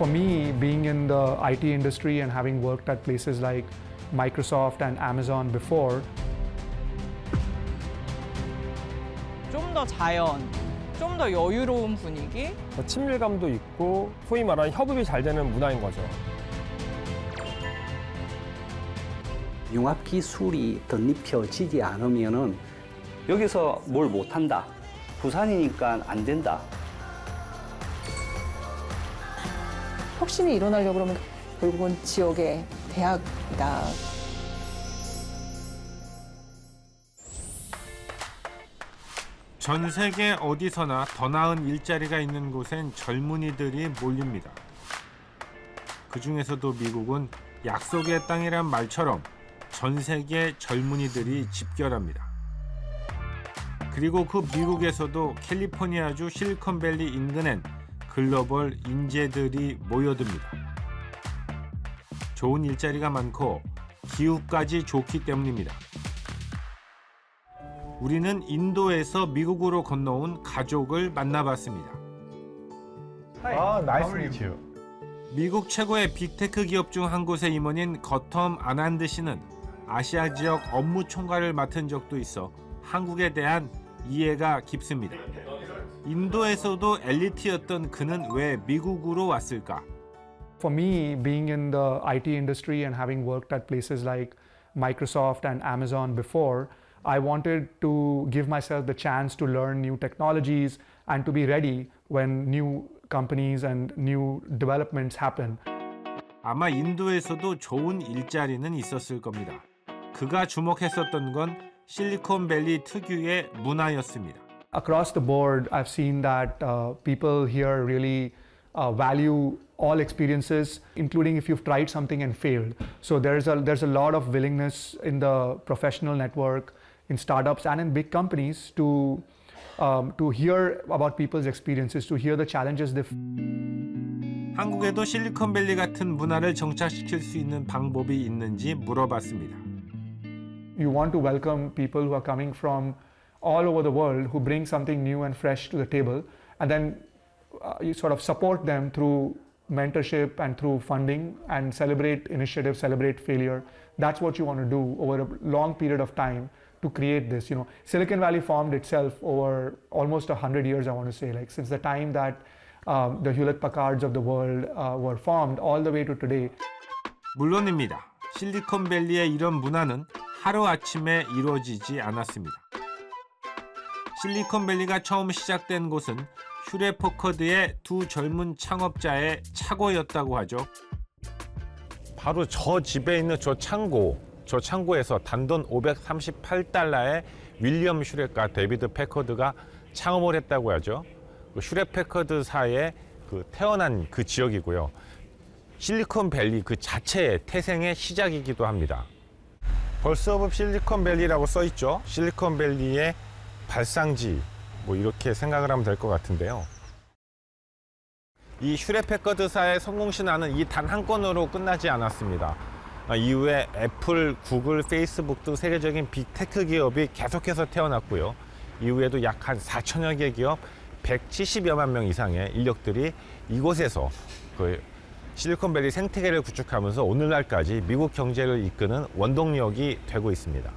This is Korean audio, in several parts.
For me, being in the IT industry and having worked at places like Microsoft and Amazon before, 좀 더 자연, 좀 더 여유로운 분위기. 더 친밀감도 있고 소위 말하는 협업이 잘 되는 문화인 거죠. 융합 기술이 덧입혀지지 않으면은 여기서 뭘 못한다. 부산이니까 안 된다. 혁신이 일어나려고 그러면 결국은 지역의 대학이다. 전 세계 어디서나 더 나은 일자리가 있는 곳엔 젊은이들이 몰립니다. 그 중에서도 미국은 약속의 땅이란 말처럼 전 세계 젊은이들이 집결합니다. 그리고 그 미국에서도 캘리포니아주 실리콘밸리 인근엔 글로벌 인재들이 모여듭니다. 좋은 일자리가 많고 기후까지 좋기 때문입니다. 우리는 인도에서 미국으로 건너온 가족을 만나봤습니다. nice to meet you. 미국 최고의 빅테크 기업 중 한 곳의 임원인 거텀 아난드 씨는 아시아 지역 업무 총괄을 맡은 적도 있어 한국에 대한 이해가 깊습니다. 인도에서도 엘리트였던 그는 왜 미국으로 왔을까? for me, being in the IT industry and having worked at places like Microsoft and Amazon before, I wanted to give myself the chance to learn new technologies and to be ready when new companies and new developments happen. 아마 인도에서도 좋은 일자리는 있었을 겁니다. 그가 주목했었던 건 실리콘밸리 특유의 문화였습니다. Across the board, I've seen that people here really value all experiences, including if you've tried something and failed. So there's a lot of willingness in the professional network, in startups and in big companies to hear about people's experiences, to hear the challenges they've. 한국에도 실리콘밸리 같은 문화를 정착시킬 수 있는 방법이 있는지 물어봤습니다. You want to welcome people who are coming from all over the world who bring something new and fresh to the table, and then you sort of support them through mentorship and through funding and celebrate initiatives, celebrate failure. That's what you want to do over a long period of time to create this. You know, Silicon Valley formed itself over almost 100 years, I want to say, like since the time that the Hewlett-Packards of the world were formed all the way to today. 물론입니다. 실리콘밸리의 이런 문화는 하루아침에 이루어지지 않았습니다. 실리콘밸리가 처음 시작된 곳은 휴레포커드의 두 젊은 창업자의 착오였다고 하죠. 바로 저 집에 있는 저 창고에서 단돈 $538에 윌리엄 슈렉과 데이비드 패커드가 창업을 했다고 하죠. 그 슈렉패커드사의 태어난 그 지역이고요. 실리콘밸리 그 자체의 태생의 시작이기도 합니다. 벌스 오브 실리콘밸리라고 써 있죠. 실리콘밸리의 발상지, 뭐 이렇게 생각을 하면 될 것 같은데요. 이 슈렉패커드사의 성공 신화는 이 단 한 건으로 끝나지 않았습니다. 이후에 애플, 구글, 페이스북 등 세계적인 빅테크 기업이 계속해서 태어났고요. 이후에도 약 한 4천여 개 기업, 170여만 명 이상의 인력들이 이곳에서 그 실리콘밸리 생태계를 구축하면서 오늘날까지 미국 경제를 이끄는 원동력이 되고 있습니다.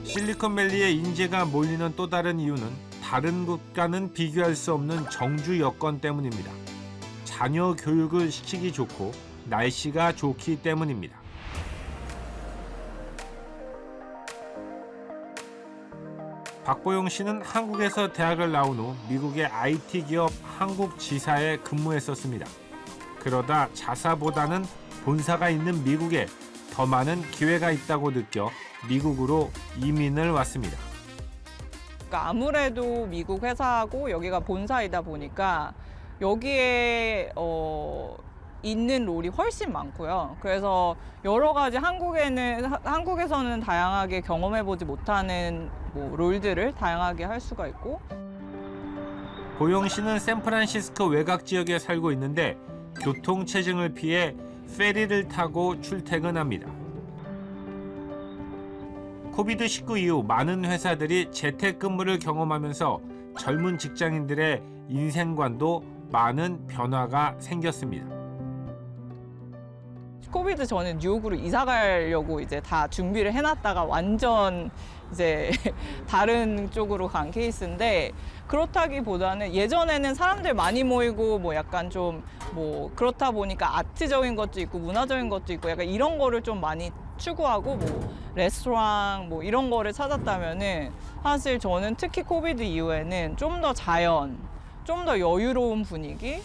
실리콘밸리에 인재가 몰리는 또 다른 이유는 다른 곳과는 비교할 수 없는 정주 여건 때문입니다. 자녀 교육을 시키기 좋고 날씨가 좋기 때문입니다. 박보용 씨는 한국에서 대학을 나온 후 미국의 IT 기업 한국지사에 근무했었습니다. 그러다 자사보다는 본사가 있는 미국에 더 많은 기회가 있다고 느껴 미국으로 이민을 왔습니다. 그러니까 아무래도 미국 회사하고 여기가 본사이다 보니까 여기에 있는 롤이 훨씬 많고요. 그래서 여러 가지 한국에서는 다양하게 경험해보지 못하는 롤들을 다양하게 할 수가 있고. 보용 씨는 샌프란시스코 외곽 지역에 살고 있는데 교통체증을 피해 페리를 타고 출퇴근합니다. 코비드-19 이후 많은 회사들이 재택근무를 경험하면서 젊은 직장인들의 인생관도 많은 변화가 생겼습니다. 코비드 전에 뉴욕으로 이사 가려고 이제 다 준비를 해놨다가 완전 이제 다른 쪽으로 간 케이스인데, 그렇다기보다는 예전에는 사람들 많이 모이고 뭐 약간 좀 뭐 그렇다 보니까 아트적인 것도 있고 문화적인 것도 있고 약간 이런 거를 좀 많이 추구하고 뭐 레스토랑 뭐 이런 거를 찾았다면은, 사실 저는 특히 코비드 이후에는 좀 더 자연, 좀 더 여유로운 분위기.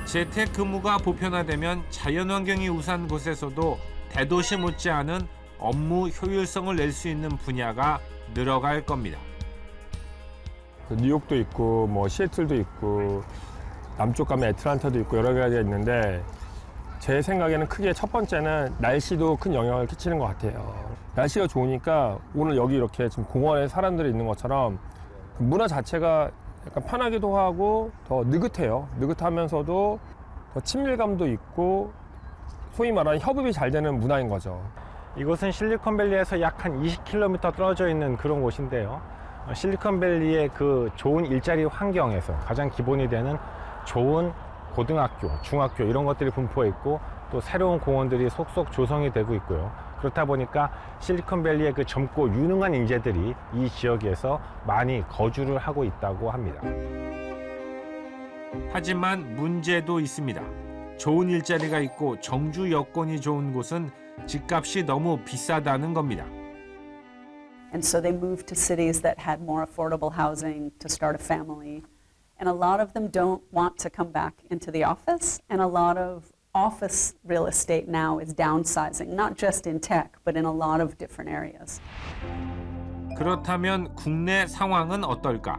재택근무가 보편화되면 자연환경이 우수한 곳에서도 대도시 못지않은 업무 효율성을 낼 수 있는 분야가 늘어갈 겁니다. 뉴욕도 있고 뭐 시애틀도 있고 남쪽 가면 애틀란타도 있고 여러 가지가 있는데, 제 생각에는 크게 첫 번째는 날씨도 큰 영향을 끼치는 것 같아요. 날씨가 좋으니까 오늘 여기 이렇게 지금 공원에 사람들이 있는 것처럼 문화 자체가 약간 편하기도 하고 더 느긋해요. 느긋하면서도 더 친밀감도 있고 소위 말하는 협업이 잘 되는 문화인 거죠. 이곳은 실리콘밸리에서 약 한 20km 떨어져 있는 그런 곳인데요. 실리콘밸리의 그 좋은 일자리 환경에서 가장 기본이 되는 좋은 고등학교, 중학교 이런 것들이 분포해 있고, 또 새로운 공원들이 속속 조성이 되고 있고요. 그렇다 보니까 실리콘밸리의 그 젊고 유능한 인재들이 이 지역에서 많이 거주를 하고 있다고 합니다. 하지만 문제도 있습니다. 좋은 일자리가 있고 정주 여건이 좋은 곳은 집값이 너무 비싸다는 겁니다. And so they moved to cities that had more affordable housing to start a family. And a lot of them don't want to come back into the office. And a lot of office real estate now is downsizing, not just in tech, but in a lot of different areas. 그렇다면 국내 상황은 어떨까?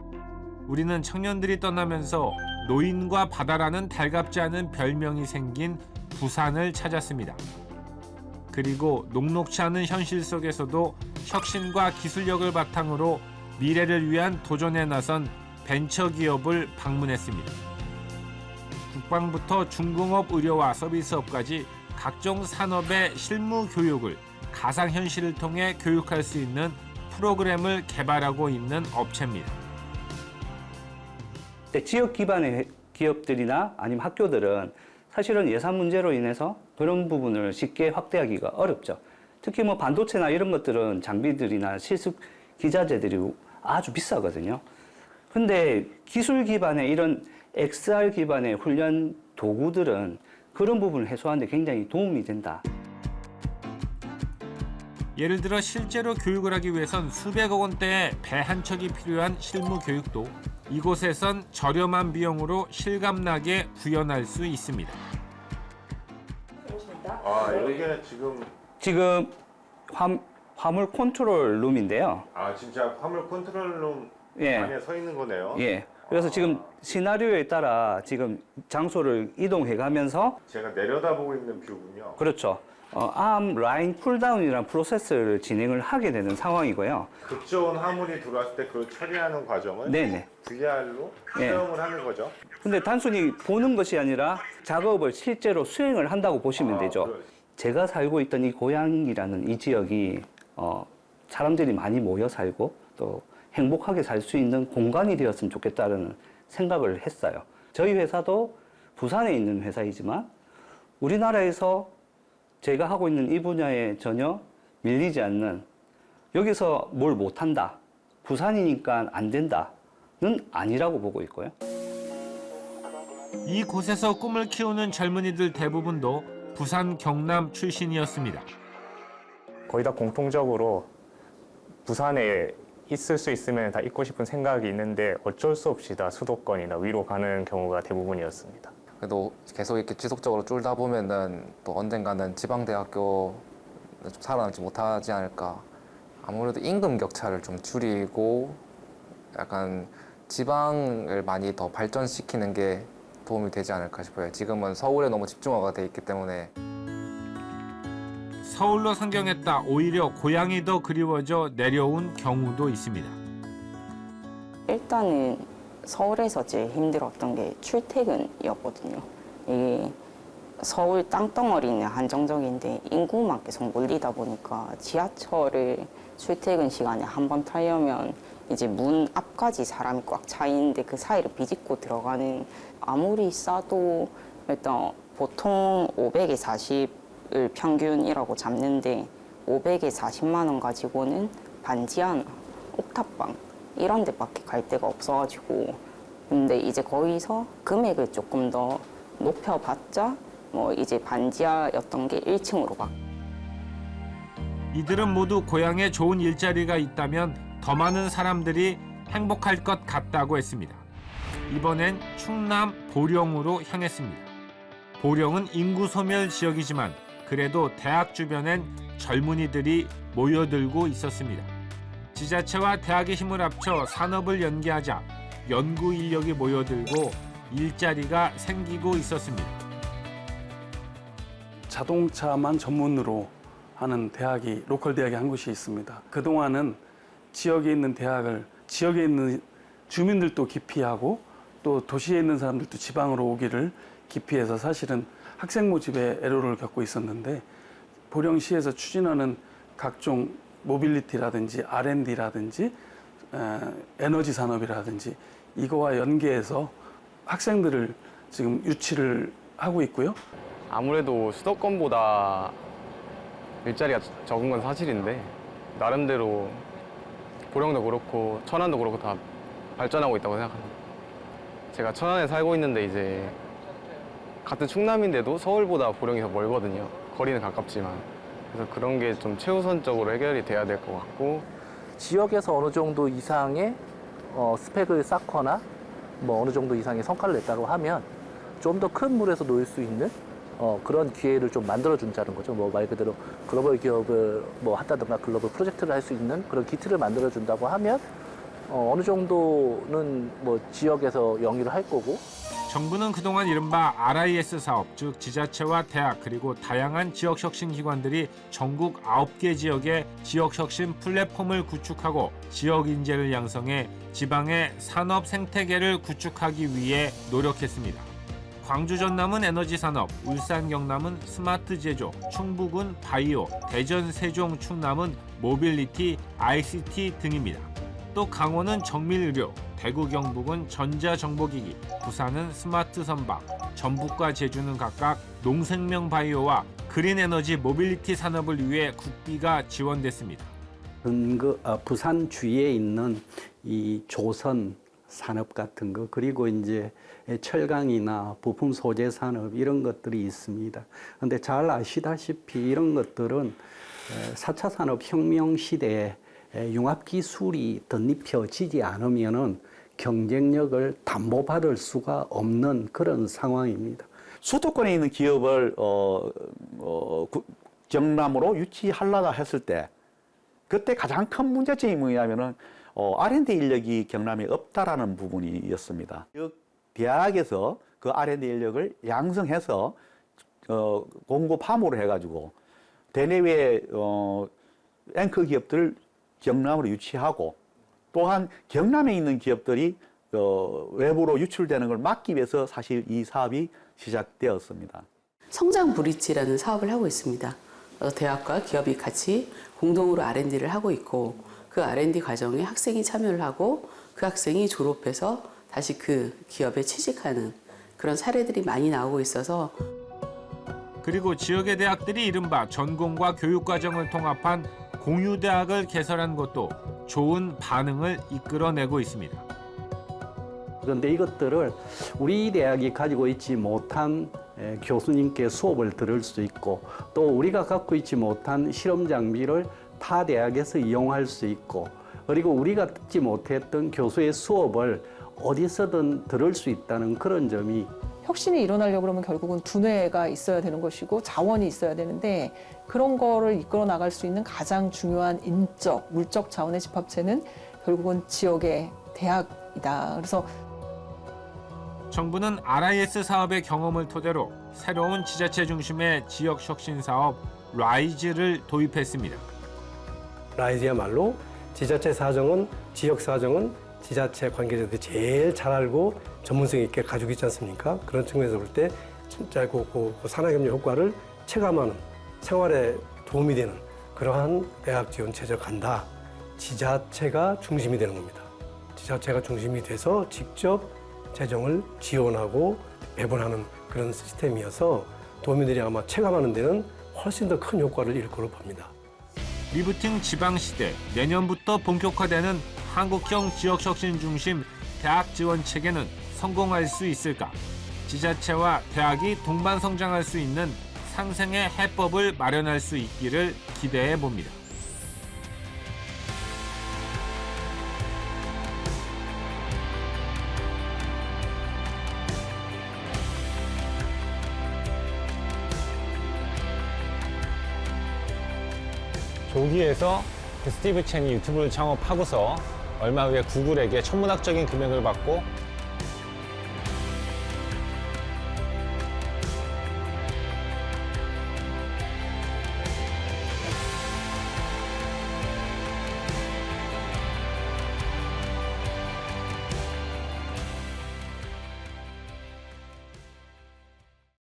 우리는 청년들이 떠나면서 노인과 바다라는 달갑지 않은 별명이 생긴 부산을 찾았습니다. 그리고 녹록치 않은 현실 속에서도 혁신과 기술력을 바탕으로 미래를 위한 도전에 나선 벤처기업을 방문했습니다. 국방부터 중공업, 의료와 서비스업까지 각종 산업의 실무 교육을 가상현실을 통해 교육할 수 있는 프로그램을 개발하고 있는 업체입니다. 지역 기반의 기업들이나 아니면 학교들은 사실은 예산 문제로 인해서 그런 부분을 쉽게 확대하기가 어렵죠. 특히 뭐 반도체나 이런 것들은 장비들이나 실습 기자재들이 아주 비싸거든요. 근데 기술 기반의 이런 XR 기반의 훈련 도구들은 그런 부분을 해소하는 데 굉장히 도움이 된다. 예를 들어 실제로 교육을 하기 위해선 수백억 원대의 배 한 척이 필요한 실무 교육도 이곳에선 저렴한 비용으로 실감나게 구현할 수 있습니다. 아, 여기는 지금 화물 컨트롤 룸인데요. 아, 진짜 화물 컨트롤룸 예. 안에 서 있는 거네요. 예. 그래서 지금 시나리오에 따라 지금 장소를 이동해 가면서 제가 내려다보고 있는 뷰군요. 그렇죠. 암 라인 쿨다운이라는 프로세스를 진행을 하게 되는 상황이고요. 급조온 화물이 들어왔을 때 그걸 처리하는 과정을 네네. VR로 예. 수영을 하는 거죠. 근데 단순히 보는 것이 아니라 작업을 실제로 수행을 한다고 보시면 되죠. 제가 살고 있던 이 고양이라는 이 지역이 사람들이 많이 모여 살고 또 행복하게 살 수 있는 공간이 되었으면 좋겠다는 생각을 했어요. 저희 회사도 부산에 있는 회사이지만 우리나라에서 제가 하고 있는 이 분야에 전혀 밀리지 않는, 여기서 뭘 못한다, 부산이니까 안 된다는 아니라고 보고 있고요. 이곳에서 꿈을 키우는 젊은이들 대부분도 부산 경남 출신이었습니다. 거의 다 공통적으로 부산에 있을 수 있으면 다 있고 싶은 생각이 있는데 어쩔 수 없이 다 수도권이나 위로 가는 경우가 대부분이었습니다. 그래도 계속 이렇게 지속적으로 쫄다 보면은 또 언젠가는 지방대학교 좀 살아남지 못하지 않을까. 아무래도 임금 격차를 좀 줄이고 약간 지방을 많이 더 발전시키는 게 도움이 되지 않을까 싶어요. 지금은 서울에 너무 집중화가 돼 있기 때문에. 서울로 상경했다 오히려 고향이 더 그리워져 내려온 경우도 있습니다. 일단은 서울에서 제일 힘들었던 게 출퇴근이었거든요. 이게 서울 땅덩어리는 한정적인데 인구만 계속 몰리다 보니까 지하철을 출퇴근 시간에 한 번 타려면 이제 문 앞까지 사람이 꽉 차 있는데 그 사이를 비집고 들어가는, 아무리 싸도 일단 보통 500에 40을 평균이라고 잡는데 500에 40만 원 가지고는 반지 하나, 옥탑방 이런 데밖에 갈 데가 없어가지고, 근데 이제 거기서 금액을 조금 더 높여봤자 뭐 이제 반지하였던 게 1층으로 가. 이들은 모두 고향에 좋은 일자리가 있다면 더 많은 사람들이 행복할 것 같다고 했습니다. 이번엔 충남 보령으로 향했습니다. 보령은 인구 소멸 지역이지만 그래도 대학 주변엔 젊은이들이 모여들고 있었습니다. 지자체와 대학의 힘을 합쳐 산업을 연계하자 연구 인력이 모여들고 일자리가 생기고 있었습니다. 자동차만 전문으로 하는 대학이, 로컬 대학이 한 곳이 있습니다. 그동안은 지역에 있는 대학을 지역에 있는 주민들도 기피하고 또 도시에 있는 사람들도 지방으로 오기를 기피해서 사실은 학생 모집에 애로를 겪고 있었는데, 보령시에서 추진하는 각종 모빌리티라든지 R&D라든지 에너지 산업이라든지 이거와 연계해서 학생들을 지금 유치를 하고 있고요. 아무래도 수도권보다 일자리가 적은 건 사실인데, 나름대로 보령도 그렇고 천안도 그렇고 다 발전하고 있다고 생각합니다. 제가 천안에 살고 있는데 이제 같은 충남인데도 서울보다 보령이 더 멀거든요. 거리는 가깝지만. 그래서 그런 게 좀 최우선적으로 해결이 돼야 될 것 같고, 지역에서 어느 정도 이상의 스펙을 쌓거나 뭐 어느 정도 이상의 성과를 냈다고 하면 좀 더 큰 물에서 놓일 수 있는 그런 기회를 좀 만들어준다는 거죠. 뭐 말 그대로 글로벌 기업을 뭐 한다든가 글로벌 프로젝트를 할 수 있는 그런 기틀을 만들어준다고 하면 어느 정도는 뭐 지역에서 영위를 할 거고. 정부는 그동안 이른바 RIS 사업, 즉 지자체와 대학 그리고 다양한 지역혁신기관들이 전국 9개 지역에 지역혁신 플랫폼을 구축하고 지역 인재를 양성해 지방의 산업 생태계를 구축하기 위해 노력했습니다. 광주 전남은 에너지 산업, 울산 경남은 스마트 제조, 충북은 바이오, 대전 세종 충남은 모빌리티, ICT 등입니다. 또 강원은 정밀의료, 대구 경북은 전자정보기기, 부산은 스마트 선박, 전북과 제주는 각각 농생명 바이오와 그린에너지 모빌리티 산업을 위해 국비가 지원됐습니다. 부산 주위에 있는 이 조선 산업 같은 거, 그리고 이제 철강이나 부품 소재 산업 이런 것들이 있습니다. 그런데 잘 아시다시피 이런 것들은 4차 산업혁명 시대에 융합기술이 덧입혀지지 않으면은 경쟁력을 담보받을 수가 없는 그런 상황입니다. 수도권에 있는 기업을 경남으로 유치하려다 했을 때 그때 가장 큰 문제점이 뭐냐면은 R&D 인력이 경남에 없다라는 부분이었습니다. 대학에서 그 R&D 인력을 양성해서 공급 파모를 해가지고 대내외 앵커 기업들을 경남으로 유치하고, 또한 경남에 있는 기업들이 외부로 유출되는 걸 막기 위해서 사실 이 사업이 시작되었습니다. 성장 브릿지라는 사업을 하고 있습니다. 대학과 기업이 같이 공동으로 R&D를 하고 있고, 그 R&D 과정에 학생이 참여를 하고 그 학생이 졸업해서 다시 그 기업에 취직하는 그런 사례들이 많이 나오고 있어서, 그리고 지역의 대학들이 이른바 전공과 교육과정을 통합한 공유대학을 개설한 것도 좋은 반응을 이끌어내고 있습니다. 그런데 이것들을 우리 대학이 가지고 있지 못한 교수님께 수업을 들을 수 있고, 또 우리가 갖고 있지 못한 실험 장비를 타 대학에서 이용할 수 있고, 그리고 우리가 듣지 못했던 교수의 수업을 어디서든 들을 수 있다는 그런 점이, 혁신이 일어나려고 그러면 결국은 두뇌가 있어야 되는 것이고 자원이 있어야 되는데, 그런 거를 이끌어 나갈 수 있는 가장 중요한 인적, 물적 자원의 집합체는 결국은 지역의 대학이다. 그래서 정부는 RIS 사업의 경험을 토대로 새로운 지자체 중심의 지역 혁신 사업 라이즈를 도입했습니다. 라이즈야말로 지자체 사정은, 지역 사정은 지자체 관계자들이 제일 잘 알고 전문성 있게 가지고 있지 않습니까? 그런 측면에서 볼 때 진짜 그 산학협력 효과를 체감하는, 생활에 도움이 되는 그러한 대학 지원 제도가 간다. 지자체가 중심이 되는 겁니다. 지자체가 중심이 돼서 직접 재정을 지원하고 배분하는 그런 시스템이어서 도민들이 아마 체감하는 데는 훨씬 더 큰 효과를 일 거로 봅니다. 리부팅 지방시대, 내년부터 본격화되는 한국형 지역혁신 중심 대학 지원 체계는 성공할 수 있을까? 지자체와 대학이 동반 성장할 수 있는 상생의 해법을 마련할 수 있기를 기대해 봅니다. 조기에서 스티브 첸이 유튜브를 창업하고서 얼마 후에 구글에게 천문학적인 금액을 받고